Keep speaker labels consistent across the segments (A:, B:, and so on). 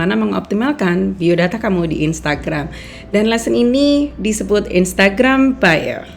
A: Bagaimana mengoptimalkan biodata kamu di Instagram. Dan lesson ini disebut Instagram Bio.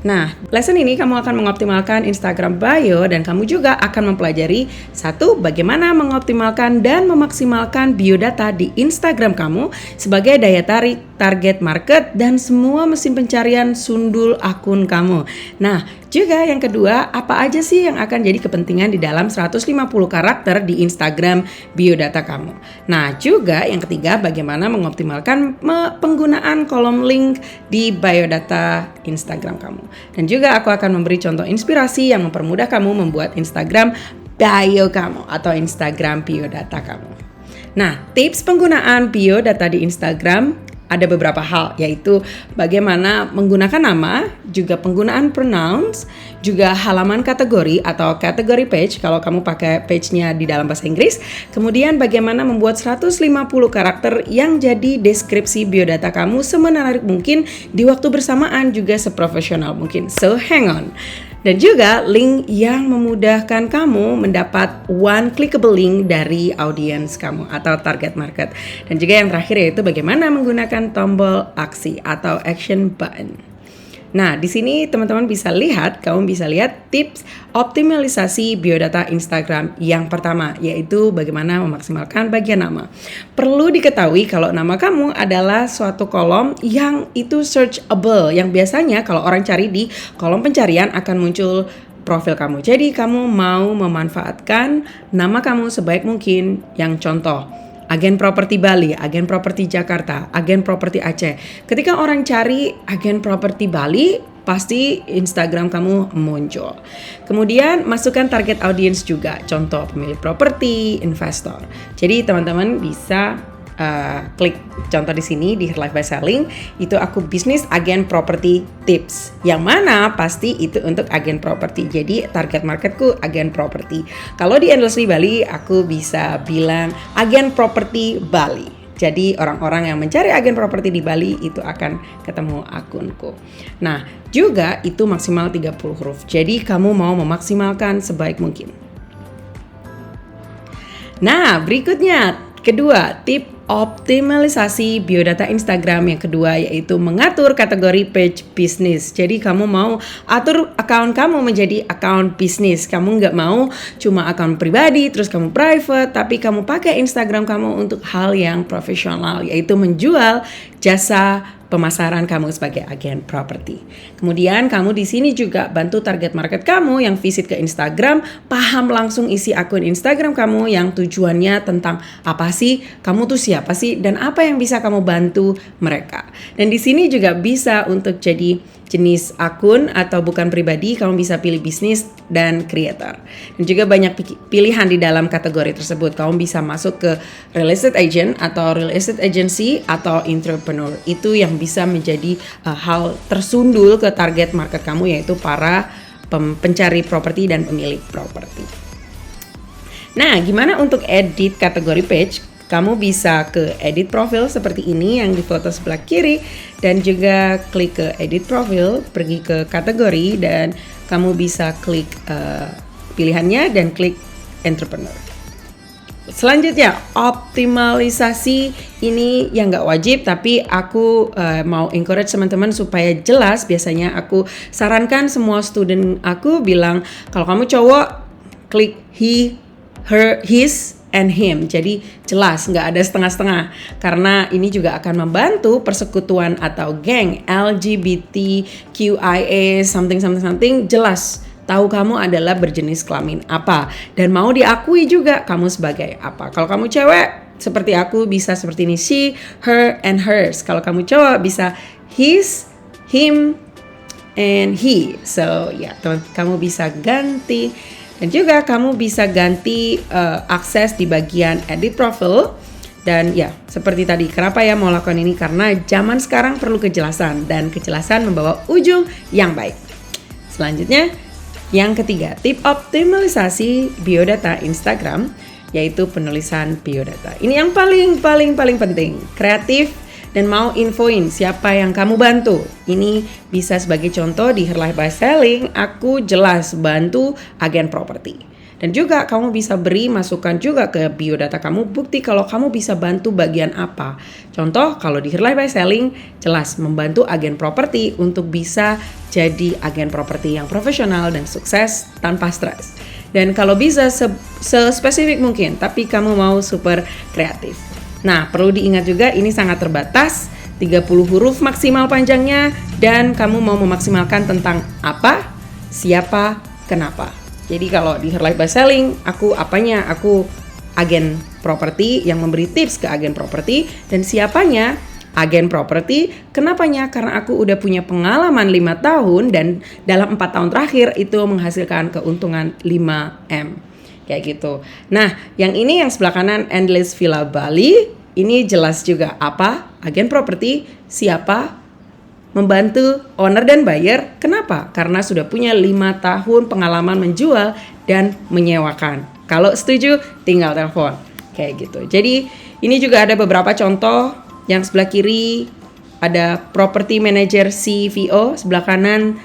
A: Nah, lesson ini kamu akan mengoptimalkan Instagram Bio dan kamu juga akan mempelajari satu, bagaimana mengoptimalkan dan memaksimalkan biodata di Instagram kamu sebagai daya tarik target market dan semua mesin pencarian sundul akun kamu. Nah, juga yang kedua, apa aja sih yang akan jadi kepentingan di dalam 150 karakter di Instagram biodata kamu. Nah, juga yang ketiga, bagaimana mengoptimalkan penggunaan kolom link di biodata Instagram kamu. Dan juga aku akan memberi contoh inspirasi yang mempermudah kamu membuat Instagram bio kamu atau Instagram biodata kamu. Nah, tips penggunaan biodata di Instagram ada beberapa hal, yaitu bagaimana menggunakan nama, juga penggunaan pronouns, juga halaman kategori atau category page kalau kamu pakai page-nya di dalam bahasa Inggris. Kemudian bagaimana membuat 150 karakter yang jadi deskripsi biodata kamu semenarik mungkin di waktu bersamaan juga seprofesional mungkin. So hang on. Dan juga link yang memudahkan kamu mendapat one clickable link dari audience kamu atau target market. Dan juga yang terakhir yaitu bagaimana menggunakan tombol aksi atau action button. Nah, di sini teman-teman bisa lihat, kamu bisa lihat tips optimalisasi biodata Instagram yang pertama, yaitu bagaimana memaksimalkan bagian nama. Perlu diketahui kalau nama kamu adalah suatu kolom yang itu searchable, yang biasanya kalau orang cari di kolom pencarian akan muncul profil kamu. Jadi kamu mau memanfaatkan nama kamu sebaik mungkin. Yang contoh, agen properti Bali, agen properti Jakarta, agen properti Aceh. Ketika orang cari agen properti Bali, pasti Instagram kamu muncul. Kemudian masukkan target audience juga, contoh pemilik properti, investor. Jadi teman-teman bisa klik contoh di sini di Her Life by Selling, itu aku bisnis agen property tips. Yang mana pasti itu untuk agen properti. Jadi target marketku agen properti. Kalau di Endlessly Bali aku bisa bilang agen properti Bali. Jadi orang-orang yang mencari agen properti di Bali itu akan ketemu akunku. Nah, juga itu maksimal 30 huruf. Jadi kamu mau memaksimalkan sebaik mungkin. Nah, berikutnya kedua, tip optimalisasi biodata Instagram yang kedua yaitu mengatur kategori page bisnis. Jadi kamu mau atur account kamu menjadi account bisnis. Kamu nggak mau cuma account pribadi terus kamu private, tapi kamu pakai Instagram kamu untuk hal yang profesional, yaitu menjual jasa pemasaran kamu sebagai agen properti. Kemudian kamu di sini juga bantu target market kamu yang visit ke Instagram, paham langsung isi akun Instagram kamu yang tujuannya tentang apa sih, kamu tuh siapa sih, dan apa yang bisa kamu bantu mereka. Dan di sini juga bisa untuk jadi jenis akun atau bukan pribadi, kamu bisa pilih bisnis dan creator. Dan juga banyak pilihan di dalam kategori tersebut. Kamu bisa masuk ke real estate agent atau real estate agency atau entrepreneur. Itu yang bisa menjadi hal tersundul ke target market kamu, yaitu para pencari properti dan pemilik properti. Nah, gimana untuk edit kategori page? Kamu bisa ke edit profil seperti ini yang di foto sebelah kiri dan juga klik ke edit profil, pergi ke kategori dan kamu bisa klik pilihannya dan klik entrepreneur. Selanjutnya, optimalisasi ini yang nggak wajib, tapi aku mau encourage teman-teman supaya jelas. Biasanya aku sarankan semua student aku bilang, kalau kamu cowok, klik he, her, his, and him. Jadi jelas, nggak ada setengah-setengah. Karena ini juga akan membantu persekutuan atau geng LGBTQIA something jelas. Tahu kamu adalah berjenis kelamin apa. Dan mau diakui juga kamu sebagai apa. Kalau kamu cewek, seperti aku bisa seperti ini. She, her, and hers. Kalau kamu cowok bisa his, him, and he. So ya, kamu bisa ganti. Dan juga kamu bisa ganti akses di bagian edit profile. Dan ya, seperti tadi, kenapa ya mau lakukan ini? Karena zaman sekarang perlu kejelasan. Dan kejelasan membawa ujung yang baik. Selanjutnya, yang ketiga, tip optimalisasi biodata Instagram, yaitu penulisan biodata. Ini yang paling penting. Kreatif dan mau infoin siapa yang kamu bantu. Ini bisa sebagai contoh di Her Life by Selling, aku jelas bantu agen properti. Dan juga kamu bisa beri masukan juga ke biodata kamu, bukti kalau kamu bisa bantu bagian apa. Contoh, kalau di Her Life by Selling, jelas membantu agen properti untuk bisa jadi agen properti yang profesional dan sukses tanpa stres. Dan kalau bisa spesifik mungkin, tapi kamu mau super kreatif. Nah, perlu diingat juga ini sangat terbatas, 30 huruf maksimal panjangnya, dan kamu mau memaksimalkan tentang apa, siapa, kenapa. Jadi kalau di Her Life by Selling, aku apanya? Aku agen properti yang memberi tips ke agen properti, dan siapanya? Agen properti. Kenapanya? Karena aku udah punya pengalaman 5 tahun dan dalam 4 tahun terakhir itu menghasilkan keuntungan 5M. Kayak gitu. Nah, yang ini yang sebelah kanan Endless Villa Bali, ini jelas juga apa? Agen properti, siapa? Membantu owner dan buyer. Kenapa? Karena sudah punya 5 tahun pengalaman menjual dan menyewakan. Kalau setuju, tinggal telepon. Kayak gitu. Jadi ini juga ada beberapa contoh. Yang sebelah kiri ada Property Manager CVO, sebelah kanan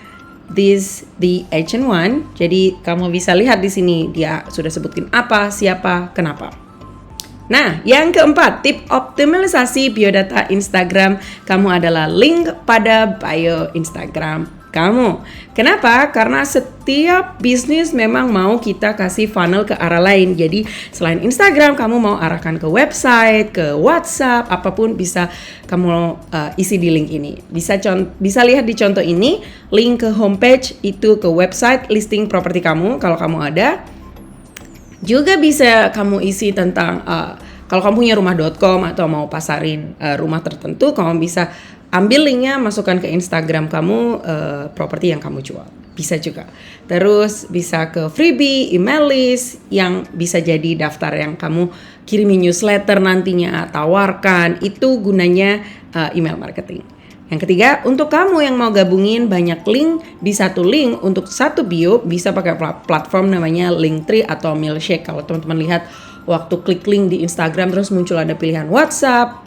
A: the agent one. Jadi kamu bisa lihat di sini dia sudah sebutkan apa, siapa, kenapa. Nah, yang keempat, tip optimalisasi biodata Instagram kamu adalah link pada bio Instagram kamu. Kenapa? Karena setiap bisnis memang mau kita kasih funnel ke arah lain. Jadi selain Instagram, kamu mau arahkan ke website, ke WhatsApp, apapun bisa kamu isi di link ini. Bisa lihat di contoh ini, link ke homepage itu ke website listing properti kamu kalau kamu ada. Juga bisa kamu isi tentang kalau kamu punya rumah.com atau mau pasarin rumah tertentu, kamu bisa ambil linknya, masukkan ke Instagram kamu properti yang kamu jual. Bisa juga. Terus bisa ke freebie, email list yang bisa jadi daftar yang kamu kirimi newsletter nantinya, tawarkan. Itu gunanya email marketing. Yang ketiga, untuk kamu yang mau gabungin banyak link di satu link untuk satu bio, bisa pakai platform namanya Linktree atau Milkshake. Kalau teman-teman lihat waktu klik link di Instagram terus muncul ada pilihan WhatsApp,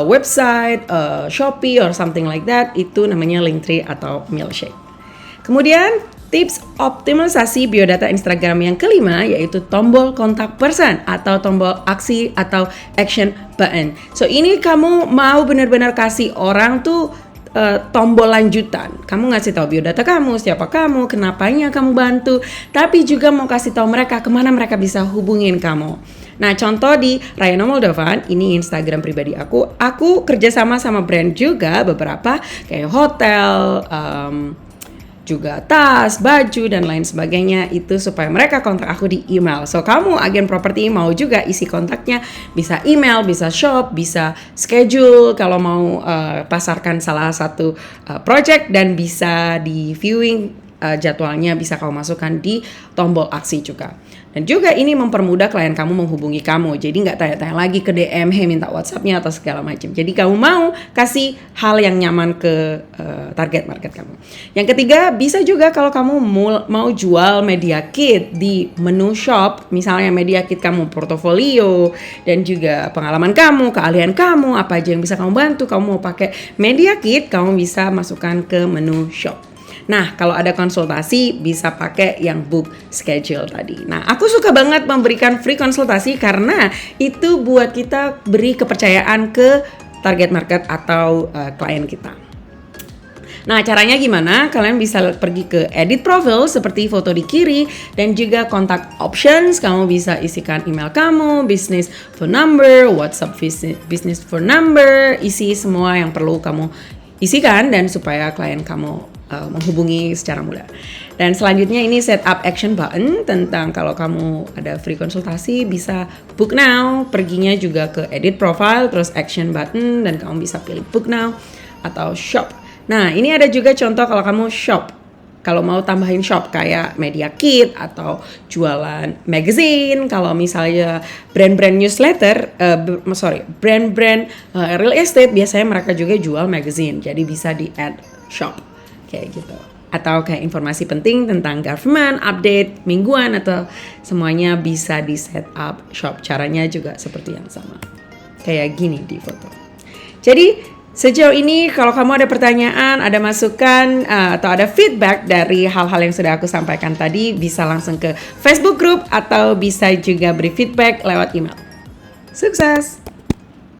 A: website, Shopee or something like that, itu namanya Linktree atau Milkshake. Kemudian tips optimalisasi biodata Instagram yang kelima yaitu tombol kontak person atau tombol aksi atau action button. So ini kamu mau benar-benar kasih orang tuh tombol lanjutan. Kamu ngasih tahu biodata kamu, siapa kamu, kenapanya kamu bantu, tapi juga mau kasih tahu mereka kemana mereka bisa hubungin kamu. Nah, contoh di Rayana Moldovan, ini Instagram pribadi aku kerjasama sama brand juga beberapa kayak hotel, juga tas, baju, dan lain sebagainya, itu supaya mereka kontak aku di email. So, kamu agen properti mau juga isi kontaknya, bisa email, bisa shop, bisa schedule kalau mau pasarkan salah satu project, dan bisa di viewing jadwalnya bisa kamu masukkan di tombol aksi juga. Dan juga ini mempermudah klien kamu menghubungi kamu. Jadi nggak tanya-tanya lagi ke DM, hey minta WhatsApp-nya atau segala macam. Jadi kamu mau kasih hal yang nyaman ke target market kamu. Yang ketiga, bisa juga kalau kamu mau jual media kit di menu shop, misalnya media kit kamu portofolio dan juga pengalaman kamu, keahlian kamu, apa aja yang bisa kamu bantu, kamu mau pakai media kit, kamu bisa masukkan ke menu shop. Nah, kalau ada konsultasi bisa pakai yang book schedule tadi. Nah, aku suka banget memberikan free konsultasi karena itu buat kita beri kepercayaan ke target market atau klien kita. Nah, caranya gimana? Kalian bisa pergi ke edit profile seperti foto di kiri dan juga contact options. Kamu bisa isikan email kamu, business phone number, WhatsApp business phone number, isi semua yang perlu kamu isikan dan supaya klien kamu menghubungi secara mudah. Dan selanjutnya ini setup action button tentang kalau kamu ada free konsultasi bisa book now, perginya juga ke edit profile terus action button dan kamu bisa pilih book now atau shop. Nah, ini ada juga contoh kalau kamu shop. Kalau mau tambahin shop kayak media kit atau jualan magazine, kalau misalnya brand-brand newsletter, brand-brand real estate biasanya mereka juga jual magazine. Jadi bisa di add shop. Kayak gitu. Atau kayak informasi penting tentang government, update mingguan atau semuanya bisa di set up shop. Caranya juga seperti yang sama. Kayak gini di foto. Jadi Sejauh ini kalau kamu ada pertanyaan, ada masukan, atau ada feedback dari hal-hal yang sudah aku sampaikan tadi, bisa langsung ke Facebook group atau bisa juga beri feedback lewat email. Sukses!